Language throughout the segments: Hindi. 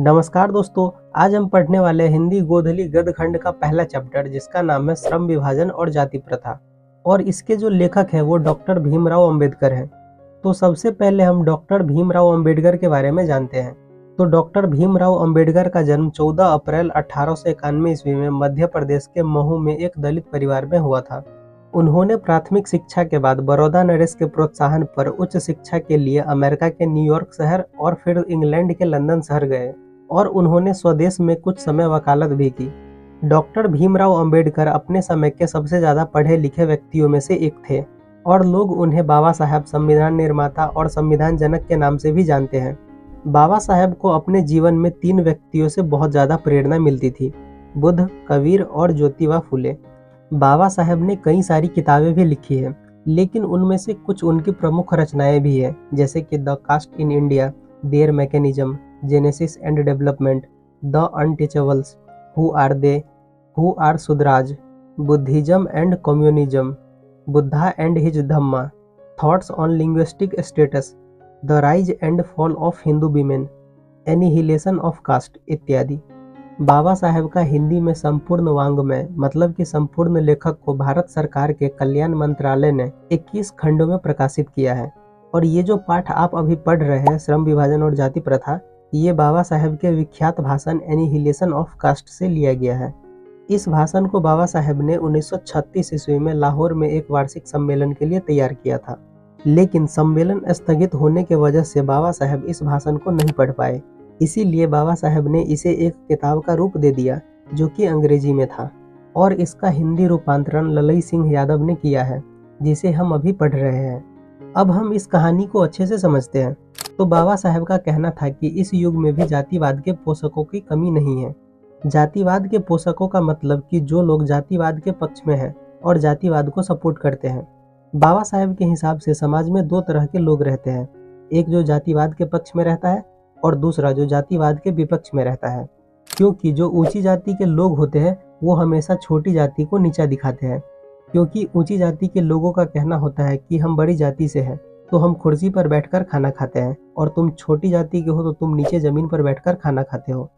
नमस्कार दोस्तों, आज हम पढ़ने वाले हैं हिंदी गोधली गद्य खंड का पहला चैप्टर जिसका नाम है श्रम विभाजन और जाति प्रथा। और इसके जो लेखक है वो डॉक्टर भीमराव अंबेडकर हैं। तो सबसे पहले हम डॉक्टर भीमराव अंबेडकर के बारे में जानते हैं। तो डॉक्टर भीमराव अंबेडकर का जन्म 14 अप्रैल 1891 ईस्वी में मध्य प्रदेश के महू में एक दलित परिवार में हुआ था। उन्होंने प्राथमिक शिक्षा के बाद बड़ौदा नरेश के प्रोत्साहन पर उच्च शिक्षा के लिए अमेरिका के न्यूयॉर्क शहर और फिर इंग्लैंड के लंदन शहर गए और उन्होंने स्वदेश में कुछ समय वकालत भी की। डॉक्टर भीमराव अंबेडकर अपने समय के सबसे ज़्यादा पढ़े लिखे व्यक्तियों में से एक थे और लोग उन्हें बाबा साहब, संविधान निर्माता और संविधान जनक के नाम से भी जानते हैं। बाबा साहब को अपने जीवन में 3 व्यक्तियों से बहुत ज़्यादा प्रेरणा मिलती थी, बुद्ध, कबीर और ज्योतिबा फुले। बाबा साहब ने कई सारी किताबें भी लिखी हैं, लेकिन उनमें से कुछ उनकी प्रमुख रचनाएं भी हैं, जैसे कि the caste in India, their mechanism, genesis and development, the untouchables, who are they, who are सुधराज, Buddhism and communism, Buddha and his Dhamma, thoughts on linguistic status, the rise and fall of Hindu women, annihilation of caste इत्यादि। बाबा साहेब का हिंदी में संपूर्ण वाङ्मय मतलब कि संपूर्ण लेखक को भारत सरकार के कल्याण मंत्रालय ने 21 खंडों में प्रकाशित किया है। और ये जो पाठ आप अभी पढ़ रहे हैं, श्रम विभाजन और जाति प्रथा, ये बाबा साहेब के विख्यात भाषण एनिहिलेशन ऑफ कास्ट से लिया गया है। इस भाषण को बाबा साहेब ने 1936 ईस्वी में लाहौर में एक वार्षिक सम्मेलन के लिए तैयार किया था, लेकिन सम्मेलन स्थगित होने की वजह से बाबा साहेब इस भाषण को नहीं पढ़ पाए। इसीलिए बाबा साहेब ने इसे एक किताब का रूप दे दिया जो कि अंग्रेजी में था, और इसका हिंदी रूपांतरण ललई सिंह यादव ने किया है, जिसे हम अभी पढ़ रहे हैं। अब हम इस कहानी को अच्छे से समझते हैं। तो बाबा साहेब का कहना था कि इस युग में भी जातिवाद के पोषकों की कमी नहीं है। जातिवाद के पोषकों का मतलब कि जो लोग जातिवाद के पक्ष में हैं और जातिवाद को सपोर्ट करते हैं। बाबा साहेब के हिसाब से समाज में 2 तरह के लोग रहते हैं, एक जो जातिवाद के पक्ष में रहता है और दूसरा जो जातिवाद के विपक्ष में रहता है। क्योंकि जो ऊंची जाति के लोग होते हैं वो हमेशा छोटी जाति को नीचा दिखाते हैं, क्योंकि ऊंची जाति के लोगों का कहना होता है कि हम बड़ी जाति से हैं तो हम कुर्सी पर बैठकर खाना खाते हैं, और तुम छोटी जाति के हो तो तुम नीचे जमीन पर बैठकर खाना खाते हो।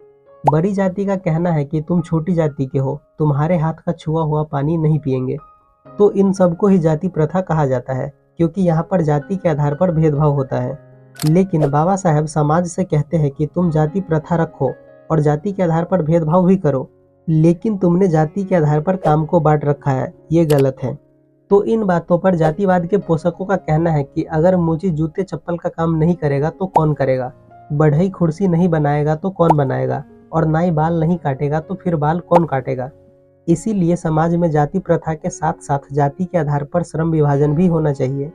बड़ी जाति का कहना है कि तुम छोटी जाति के हो, तुम्हारे हाथ का छुआ हुआ पानी नहीं पिएंगे। तो इन सबको ही जाति प्रथा कहा जाता है, क्योंकि यहाँ पर जाति के आधार पर भेदभाव होता है। लेकिन बाबा साहब समाज से कहते हैं कि तुम जाति प्रथा रखो और जाति के आधार पर भेदभाव भी करो, लेकिन तुमने जाति के आधार पर काम को बांट रखा है, ये गलत है। तो इन बातों पर जातिवाद के पोषकों का कहना है कि अगर मोची जूते चप्पल का काम नहीं करेगा तो कौन करेगा, बढ़ई कुर्सी नहीं बनाएगा तो कौन बनाएगा, और नाई बाल नहीं काटेगा तो फिर बाल कौन काटेगा। इसीलिए समाज में जाति प्रथा के साथ साथ जाति के आधार पर श्रम विभाजन भी होना चाहिए।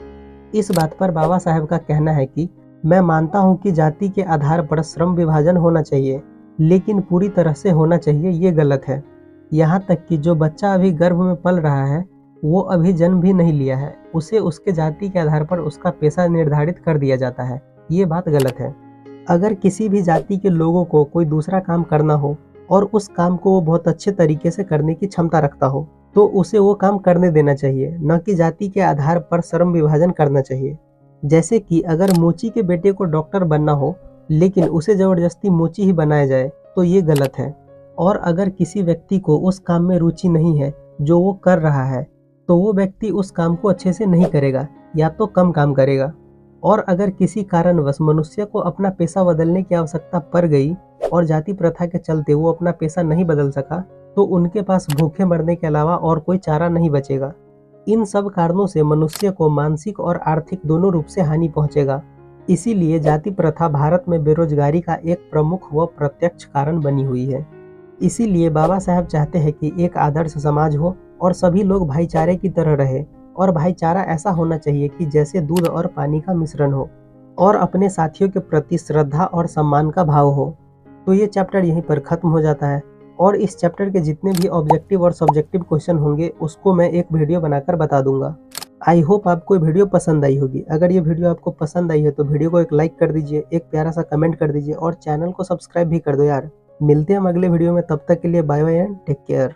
इस बात पर बाबा साहब का कहना है कि मैं मानता हूँ कि जाति के आधार पर श्रम विभाजन होना चाहिए, लेकिन पूरी तरह से होना चाहिए ये गलत है। यहाँ तक कि जो बच्चा अभी गर्भ में पल रहा है वो अभी जन्म भी नहीं लिया है, उसे उसके जाति के आधार पर उसका पेशा निर्धारित कर दिया जाता है, ये बात गलत है। अगर किसी भी जाति के लोगों को कोई दूसरा काम करना हो और उस काम को वो बहुत अच्छे तरीके से करने की क्षमता रखता हो तो उसे वो काम करने देना चाहिए, न कि जाति के आधार पर श्रम विभाजन करना चाहिए। जैसे कि अगर मोची के बेटे को डॉक्टर बनना हो लेकिन उसे जबरदस्ती मोची ही बनाया जाए तो ये गलत है। और अगर किसी व्यक्ति को उस काम में रुचि नहीं है जो वो कर रहा है तो वो व्यक्ति उस काम को अच्छे से नहीं करेगा या तो कम काम करेगा। और अगर किसी कारणवश मनुष्य को अपना पेशा बदलने की आवश्यकता पड़ गई और जाति प्रथा के चलते वो अपना पेशा नहीं बदल सका तो उनके पास भूखे मरने के अलावा और कोई चारा नहीं बचेगा। इन सब कारणों से मनुष्य को मानसिक और आर्थिक दोनों रूप से हानि पहुंचेगा। इसीलिए जाति प्रथा भारत में बेरोजगारी का एक प्रमुख व प्रत्यक्ष कारण बनी हुई है। इसीलिए बाबा साहब चाहते हैं कि एक आदर्श समाज हो और सभी लोग भाईचारे की तरह रहे, और भाईचारा ऐसा होना चाहिए कि जैसे दूध और पानी का मिश्रण हो, और अपने साथियों के प्रति श्रद्धा और सम्मान का भाव हो। तो ये चैप्टर यहीं पर ख़त्म हो जाता है, और इस चैप्टर के जितने भी ऑब्जेक्टिव और सब्जेक्टिव क्वेश्चन होंगे उसको मैं एक वीडियो बनाकर बता दूंगा। आई होप आपको ये वीडियो पसंद आई होगी। अगर ये वीडियो आपको पसंद आई है तो वीडियो को एक लाइक कर दीजिए, एक प्यारा सा कमेंट कर दीजिए और चैनल को सब्सक्राइब भी कर दो यार। मिलते हैं हम अगले वीडियो में, तब तक के लिए bye bye and take care.